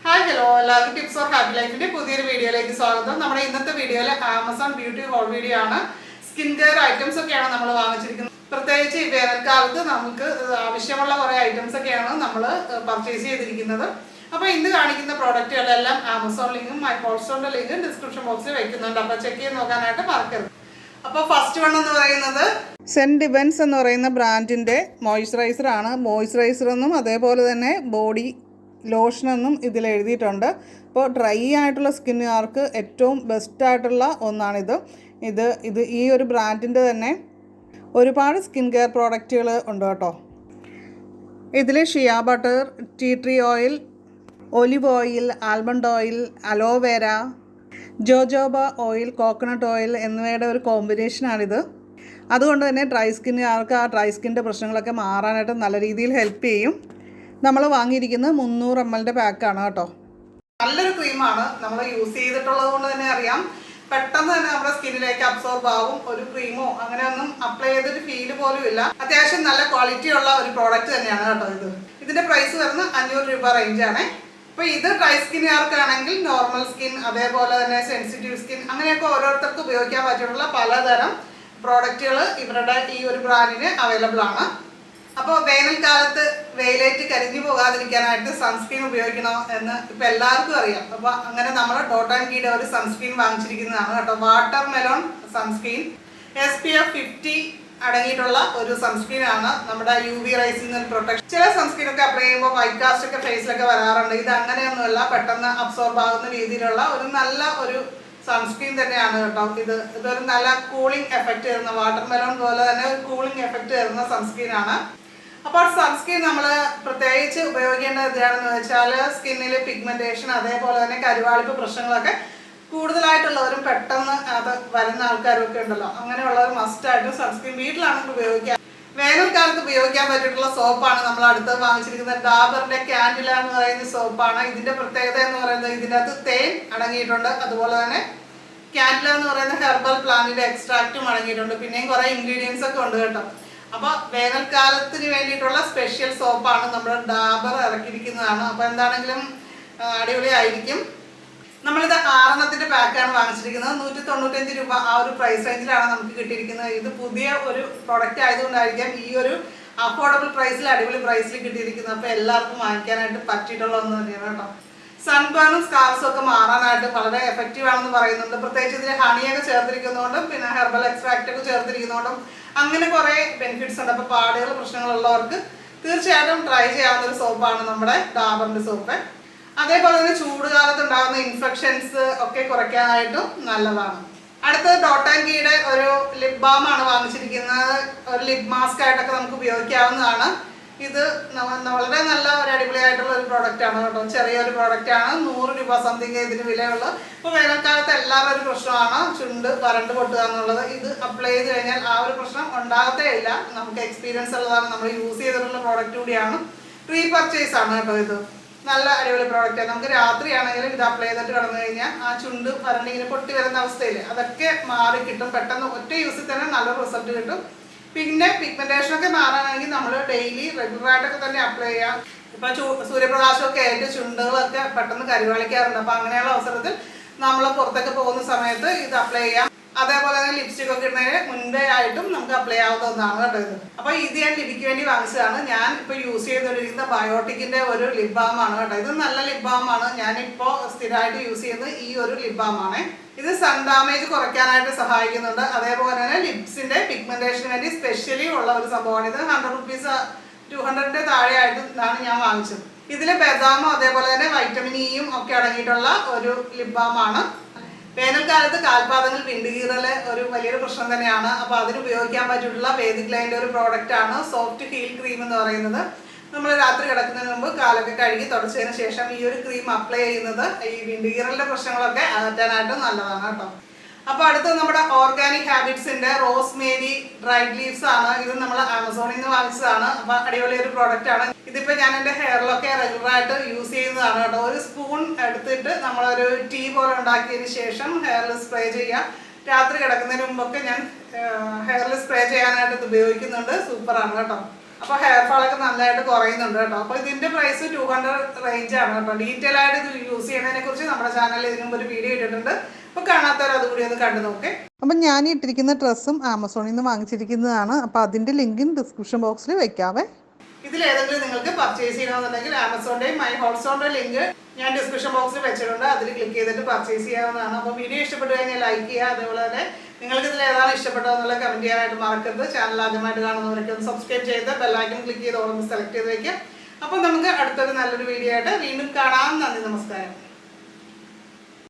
Hi hello എല്ലാവർക്കും tips or happy ലൈഫിന്റെ പുതിയൊരു വീഡിയോയിലേക്ക് സ്വാഗതം. നമ്മുടെ ഇന്നത്തെ വീഡിയോയിൽ ആമസോൺ ബ്യൂട്ടി ഹോൾ വീഡിയോ ആണ്. സ്കിൻ കെയർ ഐറ്റംസ് ഒക്കെയാണ് നമ്മൾ വാങ്ങിച്ചിരിക്കുന്നത്. പ്രത്യേകിച്ച് ഈ വേനൽക്കാലത്ത് നമുക്ക് ആവശ്യമുള്ള കുറേ ഐറ്റംസ് ഒക്കെയാണ് നമ്മൾ പർച്ചേസ് ചെയ്തിരിക്കുന്നത്. അപ്പോൾ ഇന്ന് കാണിക്കുന്ന പ്രോഡക്റ്റുകളെല്ലാം ആമസോൺ ലിങ്കും മൈ ഹോൾസ്റ്റോറിന്റെ ലിങ്കും ഡിസ്ക്രിപ്ഷൻ ബോക്സിൽ വെക്കുന്നുണ്ട്. അപ്പോൾ ചെക്ക് ചെയ്ത് നോക്കാനായിട്ട് മറക്കരുത്. അപ്പോൾ ഫസ്റ്റ് വൺ എന്ന് പറയുന്നത് സെന്റ് ഡിവൻസ് എന്ന് പറയുന്ന ബ്രാൻഡിൻ്റെ മോയ്സ്ചറൈസറാണ്. മോയ്സ്ചറൈസറെന്നും അതേപോലെ തന്നെ ബോഡി ലോഷനെന്നും ഇതിൽ എഴുതിയിട്ടുണ്ട്. അപ്പോൾ ഡ്രൈ ആയിട്ടുള്ള സ്കിന്നുകാർക്ക് ഏറ്റവും ബെസ്റ്റായിട്ടുള്ള ഒന്നാണിത്. ഈ ഒരു ബ്രാൻഡിൻ്റെ തന്നെ ഒരുപാട് സ്കിൻ കെയർ പ്രോഡക്റ്റുകൾ ഉണ്ട് കേട്ടോ. ഇതിൽ shea butter, tea tree oil, olive oil, almond oil, aloe vera, jojoba oil, coconut oil എന്നിവയുടെ ഒരു കോമ്പിനേഷനാണിത്. അതുകൊണ്ട് തന്നെ ഡ്രൈ സ്കിന്നുകാർക്ക് ആ ഡ്രൈ സ്കിൻ്റെ പ്രശ്നങ്ങളൊക്കെ മാറാനായിട്ട് നല്ല രീതിയിൽ ഹെൽപ്പ് ചെയ്യും. നമ്മൾ വാങ്ങിയിരിക്കുന്നത് 300 ml പാക്കാണ് കേട്ടോ. നല്ലൊരു ക്രീമാണ്. നമ്മൾ യൂസ് ചെയ്തിട്ടുള്ളത് കൊണ്ട് തന്നെ അറിയാം, പെട്ടെന്ന് തന്നെ നമ്മുടെ സ്കിന്നിലേക്ക് അബ്സോർബ് ആവും. ഒരു ക്രീമോ അങ്ങനെയൊന്നും അപ്ലൈ ചെയ്തൊരു ഫീല് പോലും ഇല്ല. അത്യാവശ്യം നല്ല ക്വാളിറ്റി ഉള്ള ഒരു പ്രോഡക്റ്റ് തന്നെയാണ് കേട്ടോ. ഇതിന്റെ പ്രൈസ് വരുന്നത് 500 രൂപ റേഞ്ചാണ്. അപ്പോൾ ഇത് ഡ്രൈ സ്കിന്നുകാർക്കാണെങ്കിൽ നോർമൽ സ്കിൻ, അതേപോലെ തന്നെ സെൻസിറ്റീവ് സ്കിൻ, അങ്ങനെയൊക്കെ ഓരോരുത്തർക്ക് ഉപയോഗിക്കാൻ പറ്റിയിട്ടുള്ള പലതരം പ്രോഡക്റ്റുകൾ ഇവരുടെ ഈ ഒരു ബ്രാൻഡിന് അവൈലബിൾ ആണ്. അപ്പോൾ വേനൽക്കാലത്ത് വെയിലേറ്റ് കരിഞ്ഞു പോകാതിരിക്കാനായിട്ട് സൺസ്ക്രീൻ ഉപയോഗിക്കണോ എന്ന് ഇപ്പം എല്ലാവർക്കും അറിയാം. അപ്പോൾ അങ്ങനെ നമ്മൾ ഡോട്ട് ആൻഡ് കീയുടെ ഒരു സൺസ്ക്രീൻ വാങ്ങിച്ചിരിക്കുന്നതാണ് കേട്ടോ. വാട്ടർ മെലോൺ സൺസ്ക്രീൻ, SPF 50 അടങ്ങിയിട്ടുള്ള ഒരു സൺസ്ക്രീൻ ആണ്. നമ്മുടെ UV റൈസിൽ നിന്ന് പ്രൊട്ടക്ഷൻ. ചില സൺസ്ക്രീൻ ഒക്കെ അപ്ലൈ ചെയ്യുമ്പോൾ വൈറ്റ് കാസ്റ്റ് ഒക്കെ ഫേസിലൊക്കെ വരാറുണ്ട്. ഇത് അങ്ങനെയൊന്നുമല്ല, പെട്ടെന്ന് അബ്സോർബ് ആകുന്ന രീതിയിലുള്ള ഒരു നല്ല ഒരു സൺസ്ക്രീൻ തന്നെയാണ് കേട്ടോ. ഇതൊരു നല്ല കൂളിംഗ് എഫക്റ്റ് തരുന്ന, വാട്ടർ മെലോൺ പോലെ തന്നെ ഒരു കൂളിംഗ് എഫക്റ്റ് തരുന്ന സൺസ്ക്രീൻ ആണ്. അപ്പോൾ സൺസ്ക്രീൻ നമ്മൾ പ്രത്യേകിച്ച് ഉപയോഗിക്കേണ്ടത് എന്താണെന്ന് വെച്ചാൽ സ്കിന്നിൽ പിഗ്മെന്റേഷൻ, അതേപോലെ തന്നെ കരുവാളിപ്പ് പ്രശ്നങ്ങളൊക്കെ കൂടുതലായിട്ടുള്ളവരും പെട്ടെന്ന് അത് വരുന്ന ആൾക്കാരൊക്കെ ഉണ്ടല്ലോ, അങ്ങനെയുള്ളവർ മസ്റ്റായിട്ട് സൺസ്ക്രീൻ വീട്ടിലാണെങ്കിൽ ഉപയോഗിക്കാം. വേനൽക്കാലത്ത് ഉപയോഗിക്കാൻ പറ്റിയിട്ടുള്ള സോപ്പാണ് നമ്മൾ അടുത്ത് വാങ്ങിച്ചിരിക്കുന്നത്. ഡാബറിന്റെ ക്യാൻഡില എന്ന് പറയുന്ന സോപ്പാണ്. ഇതിന്റെ പ്രത്യേകത എന്ന് പറയുന്നത് ഇതിൻ്റെ അകത്ത് തേൻ അടങ്ങിയിട്ടുണ്ട്. അതുപോലെ തന്നെ ക്യാൻഡില എന്ന് പറയുന്ന ഹെർബൽ പ്ലാന്റിന്റെ എക്സ്ട്രാക്റ്റും അടങ്ങിയിട്ടുണ്ട്. പിന്നെയും കുറേ ഇൻഗ്രീഡിയൻസ് ഒക്കെ ഉണ്ട് കേട്ടോ. അപ്പോൾ വേനൽക്കാലത്തിന് വേണ്ടിയിട്ടുള്ള സ്പെഷ്യൽ സോപ്പാണ് നമ്മൾ ഡാബർ ഇറക്കിയിരിക്കുന്നതാണ്. അപ്പോൾ എന്താണെങ്കിലും അടിപൊളിയായിരിക്കും. നമ്മളിത് 6 പാക്കാണ് വാങ്ങിച്ചിരിക്കുന്നത്. 195 രൂപ ആ ഒരു പ്രൈസ് റേഞ്ചിലാണ് നമുക്ക് കിട്ടിയിരിക്കുന്നത്. ഇത് പുതിയ ഒരു പ്രൊഡക്റ്റ് ആയതുകൊണ്ടായിരിക്കാം ഈ ഒരു അഫോർഡബിൾ പ്രൈസിൽ, അടിപൊളി പ്രൈസിൽ കിട്ടിയിരിക്കുന്നത്. അപ്പോൾ എല്ലാവർക്കും വാങ്ങിക്കാനായിട്ട് പറ്റിയിട്ടുള്ള ഒന്ന് തന്നെയാണ് കേട്ടോ. സൺബേണും സ്കാർസും ഒക്കെ മാറാനായിട്ട് വളരെ എഫക്റ്റീവ് ആണെന്ന് പറയുന്നുണ്ട്. പ്രത്യേകിച്ച് ഇതിൽ ഹണിയൊക്കെ ചേർത്തിരിക്കുന്നതുകൊണ്ടും പിന്നെ ഹെർബൽ എക്സ്ട്രാക്റ്റ് ഒക്കെ ചേർത്തിരിക്കുന്നതുകൊണ്ടും അങ്ങനെ കുറേ ബെനിഫിറ്റ്സ് ഉണ്ട്. അപ്പോൾ പാടുകൾ പ്രശ്നങ്ങളുള്ളവർക്ക് തീർച്ചയായിട്ടും ട്രൈ ചെയ്യാവുന്ന ഒരു സോപ്പാണ് നമ്മുടെ ഡാബറിൻ്റെ സോപ്പ്. അതേപോലെ തന്നെ ചൂടുകാലത്ത് ഉണ്ടാകുന്ന ഇൻഫെക്ഷൻസ് ഒക്കെ കുറയ്ക്കാനായിട്ടും നല്ലതാണ്. അടുത്തത് ഡോട്ട് ആൻഡ് കീയുടെ ഒരു ലിപ് ബാം ആണ് വാങ്ങിച്ചിരിക്കുന്നത്. ഒരു ലിപ് മാസ്ക് ആയിട്ടൊക്കെ നമുക്ക് ഉപയോഗിക്കാവുന്നതാണ്. ഇത് വളരെ നല്ല ഒരു അടിപൊളിയായിട്ടുള്ള ഒരു പ്രോഡക്റ്റ് ആണ് കേട്ടോ. ചെറിയൊരു പ്രോഡക്റ്റ് ആണ്. 100 രൂപ സംതിങ് ഇതിന് വിലയുള്ളൂ. ഇപ്പോൾ വേനൽക്കാലത്ത് എല്ലാവരും ഒരു പ്രശ്നമാണ് ചുണ്ട് വരണ്ട് പൊട്ടുക എന്നുള്ളത്. ഇത് അപ്ലൈ ചെയ്ത് കഴിഞ്ഞാൽ ആ ഒരു പ്രശ്നം ഉണ്ടാകത്തേ ഇല്ല. നമുക്ക് എക്സ്പീരിയൻസ് ഉള്ളതാണ്. നമ്മൾ യൂസ് ചെയ്തിട്ടുള്ള പ്രോഡക്റ്റ് കൂടിയാണ്. റീപർച്ചേസ് ആണ് കേട്ടോ. ഇത് നല്ല അടിപൊളി പ്രോഡക്റ്റാണ്. നമുക്ക് രാത്രിയാണെങ്കിലും ഇത് അപ്ലൈ ചെയ്തിട്ട് കിടന്നു കഴിഞ്ഞാൽ ആ ചുണ്ട് വരണ്ടിങ്ങനെ പൊട്ടി വരുന്ന അവസ്ഥയിൽ അതൊക്കെ മാറി കിട്ടും. പെട്ടെന്ന് ഒറ്റ യൂസിൽ തന്നെ നല്ല റിസൾട്ട് കിട്ടും. പിന്നെ പിഗ്മെന്റേഷനൊക്കെ മാറാനാണെങ്കിൽ നമ്മൾ ഡെയിലി റെഗുലറായിട്ടൊക്കെ തന്നെ അപ്ലൈ ചെയ്യാം. ഇപ്പം സൂര്യപ്രകാശമൊക്കെ ആയിട്ട് ചുണ്ടുകളൊക്കെ പെട്ടെന്ന് കരുവാളിക്കാറുണ്ട്. അപ്പം അങ്ങനെയുള്ള അവസരത്തിൽ നമ്മൾ പുറത്തൊക്കെ പോകുന്ന സമയത്ത് ഇത് അപ്ലൈ ചെയ്യാം. അതേപോലെ തന്നെ ലിപ്സ്റ്റിക് ഒക്കെ ഇടുന്നതിന് മുൻപേ ആയിട്ടും നമുക്ക് അപ്ലൈ ആവുന്ന ഒന്നാണ് കേട്ടോ ഇത്. അപ്പോൾ ഇത് ഞാൻ ലിപിക്ക് വേണ്ടി വാങ്ങിച്ചതാണ്. ഞാൻ ഇപ്പോൾ യൂസ് ചെയ്തുകൊണ്ടിരിക്കുന്ന ബയോട്ടിക്കിന്റെ ഒരു ലിപ് ബാം ആണ് കേട്ടോ. ഇത് നല്ല ലിപ് ബാം ആണ്. ഞാനിപ്പോൾ സ്ഥിരമായിട്ട് യൂസ് ചെയ്യുന്നത് ഈ ഒരു ലിപ് ബാം ആണ്. ഇത് സൺ ഡാമേജ് കുറയ്ക്കാനായിട്ട് സഹായിക്കുന്നുണ്ട്. അതേപോലെ തന്നെ ലിപ്സിന്റെ പിഗ്മെന്റേഷന് വേണ്ടി സ്പെഷ്യലി ഉള്ള ഒരു സംഭവമാണ്. ഇത് 100 റുപ്പീസ് 200 താഴെയായിട്ടാണ് ഞാൻ വാങ്ങിച്ചത്. ഇതിൽ ബദാമും അതേപോലെ തന്നെ വൈറ്റമിൻ ഇയും ഒക്കെ അടങ്ങിയിട്ടുള്ള ഒരു ലിപ് ബാം ആണ്. വേനൽക്കാലത്ത് കാൽപാദങ്ങൾ വിണ്ടുകീറല് ഒരു വലിയൊരു പ്രശ്നം തന്നെയാണ്. അപ്പോൾ അതിന് ഉപയോഗിക്കാൻ പറ്റിയിട്ടുള്ള വേദിക് ലൈൻ്റെ ഒരു പ്രോഡക്റ്റ് ആണ് സോഫ്റ്റ് ഹീൽ ക്രീം എന്ന് പറയുന്നത്. നമ്മൾ രാത്രി കിടക്കുന്നതിന് മുമ്പ് കാലൊക്കെ കഴുകി തുടച്ചതിന് ശേഷം ഈ ഒരു ക്രീം അപ്ലൈ ചെയ്യുന്നത് ഈ വിണ്ടുകീറലിന്റെ പ്രശ്നങ്ങളൊക്കെ അകറ്റാനായിട്ട് നല്ലതാണ് കേട്ടോ. അപ്പോൾ അടുത്ത് നമ്മുടെ ഓർഗാനിക് ഹാബിറ്റ്സിന്റെ റോസ്മേരി ഡ്രൈഡ് ലീവ്സ് ആണ്. ഇത് നമ്മൾ ആമസോണിൽ നിന്ന് വാങ്ങിച്ചതാണ്. അപ്പോൾ അടിപൊളി ഒരു പ്രോഡക്റ്റ് ആണ്. ഇതിപ്പോൾ ഞാൻ എൻ്റെ ഹെയറിലൊക്കെ റെഗുലറായിട്ട് യൂസ് ചെയ്യുന്നതാണ് കേട്ടോ. ഒരു സ്പൂൺ എടുത്തിട്ട് നമ്മളൊരു ടീ പോലെ ഉണ്ടാക്കിയതിന് ശേഷം ഹെയറിൽ സ്പ്രേ ചെയ്യുക. രാത്രി കിടക്കുന്നതിന് മുമ്പൊക്കെ ഞാൻ ഹെയറിൽ സ്പ്രേ ചെയ്യാനായിട്ട് ഇത് ഉപയോഗിക്കുന്നുണ്ട്. സൂപ്പറാണ് കേട്ടോ. അപ്പോൾ ഹെയർ ഫാളൊക്കെ നല്ലതായിട്ട് കുറയുന്നുണ്ട് കേട്ടോ. അപ്പോൾ ഇതിൻ്റെ പ്രൈസ് 200 റേഞ്ചാണ് കേട്ടോ. ഡീറ്റെയിൽ ആയിട്ട് ഇത് യൂസ് ചെയ്യുന്നതിനെ കുറിച്ച് നമ്മുടെ ചാനലിൽ ഇതിനു മുമ്പ് ഒരു വീഡിയോ ഇട്ടിട്ടുണ്ട്. അപ്പോൾ കാണാത്തവർ അതുകൂടി ഒന്ന് കണ്ടു നോക്കേ. അപ്പം ഞാൻ ഇട്ടിരിക്കുന്ന ഡ്രസ്സും ആമസോണിൽ നിന്ന് വാങ്ങിച്ചിരിക്കുന്നതാണ്. അപ്പോൾ അതിൻ്റെ ലിങ്കും ഡിസ്ക്രിപ്ഷൻ ബോക്സിൽ വെക്കാവേ. ഇതിലേതെങ്കിലും നിങ്ങൾക്ക് പർച്ചേസ് ചെയ്യണമെന്നുണ്ടെങ്കിൽ ആമസോണിൻ്റെയും മൈ ഹോട്ട്സ്റ്റോറിൻ്റെ ലിങ്ക് ഞാൻ ഡിസ്ക്രിപ്ഷൻ ബോക്സിൽ വെച്ചിട്ടുണ്ട്. അതിൽ ക്ലിക്ക് ചെയ്തിട്ട് പർച്ചേസ് ചെയ്യാവുന്നതാണ്. അപ്പോൾ വീഡിയോ ഇഷ്ടപ്പെട്ടു കഴിഞ്ഞാൽ ലൈക്ക് ചെയ്യുക. അതേപോലെ തന്നെ നിങ്ങൾക്ക് ഇതിൽ ഏതാണ് ഇഷ്ടപ്പെട്ടതെന്നുള്ള കമൻറ്റ് ചെയ്യാനായിട്ട് മറക്കരുത്. ചാനൽ ആദ്യമായിട്ട് കാണുന്നവരൊക്കെ ഒന്ന് സബ്സ്ക്രൈബ് ചെയ്ത് ബെല്ലൈക്കൺ ക്ലിക്ക് ചെയ്ത് ഓരോന്ന് സെലക്ട് ചെയ്ത് വയ്ക്കുക. അപ്പോൾ നമുക്ക് അടുത്തൊരു നല്ലൊരു വീഡിയോ ആയിട്ട് വീണ്ടും കാണാം. നന്ദി, നമസ്കാരം.